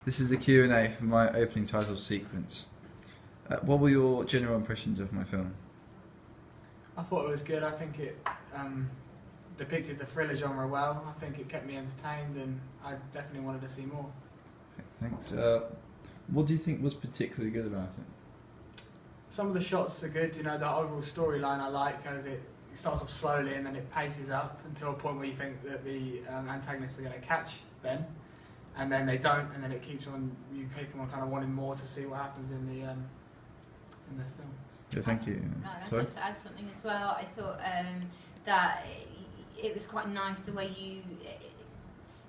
This is the Q&A for my opening title sequence. What were your general impressions of my film? I thought it was good. I think it depicted the thriller genre well. I think it kept me entertained, and I definitely wanted to see more. Okay, thanks. What do you think was particularly good about it? Some of the shots are good. You know, the overall storyline I like, as it starts off slowly and then it paces up until a point where you think that the antagonists are going to catch Ben, and then they don't, and then it keeps on. You keep on kind of wanting more to see what happens in the film. Yeah, thank you. I'd like to add something as well. I thought that it was quite nice the way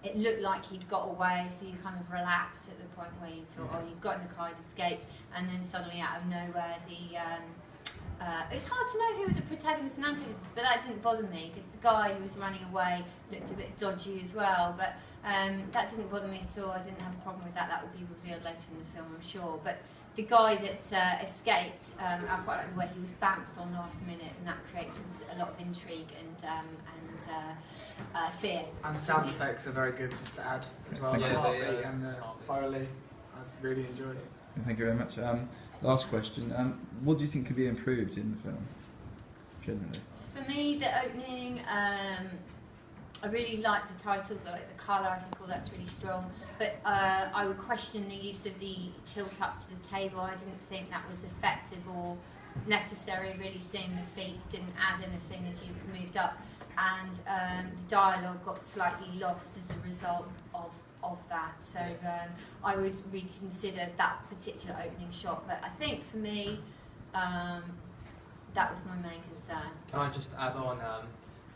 it looked like he'd got away, so you kind of relaxed at the point where you thought, oh, you'd got in the car, he'd escaped, and then suddenly out of nowhere it was hard to know who were the protagonists and antagonists, but that didn't bother me because the guy who was running away looked a bit dodgy as well, but that didn't bother me at all. I didn't have a problem with that. That would be revealed later in the film, I'm sure. But the guy that escaped, I quite like the way he was bounced on last minute, and that created a lot of intrigue and fear. And sound effects are very good, just to add as well. Yeah, the heartbeat and the Foley, I really enjoyed it. Thank you very much. Last question. What do you think could be improved in the film, generally? For me, the opening, I really like the titles, I like the colour, I think all that's really strong. But I would question the use of the tilt up to the table. I didn't think that was effective or necessary. Really seeing the feet didn't add anything as you moved up. And the dialogue got slightly lost as a result of that. So I would reconsider that particular opening shot. But I think for me, that was my main concern. Can I just add on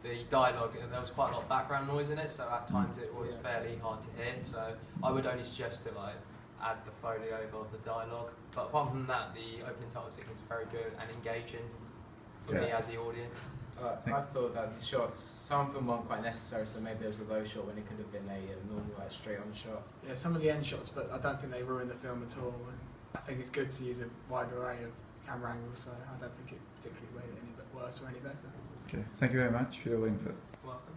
the dialogue? There was quite a lot of background noise in it, so at times it was fairly hard to hear. So I would only suggest to add the Foley over the dialogue. But apart from that, the opening title sequence is very good and engaging for me as the audience. I thought that the shots, some of them weren't quite necessary, so maybe there was a low shot when it could have been a normal straight-on shot. Yeah, some of the end shots, but I don't think they ruined the film at all. And I think it's good to use a wide array of camera angles, so I don't think it particularly made it any worse or any better. Okay, thank you very much for your input. Welcome.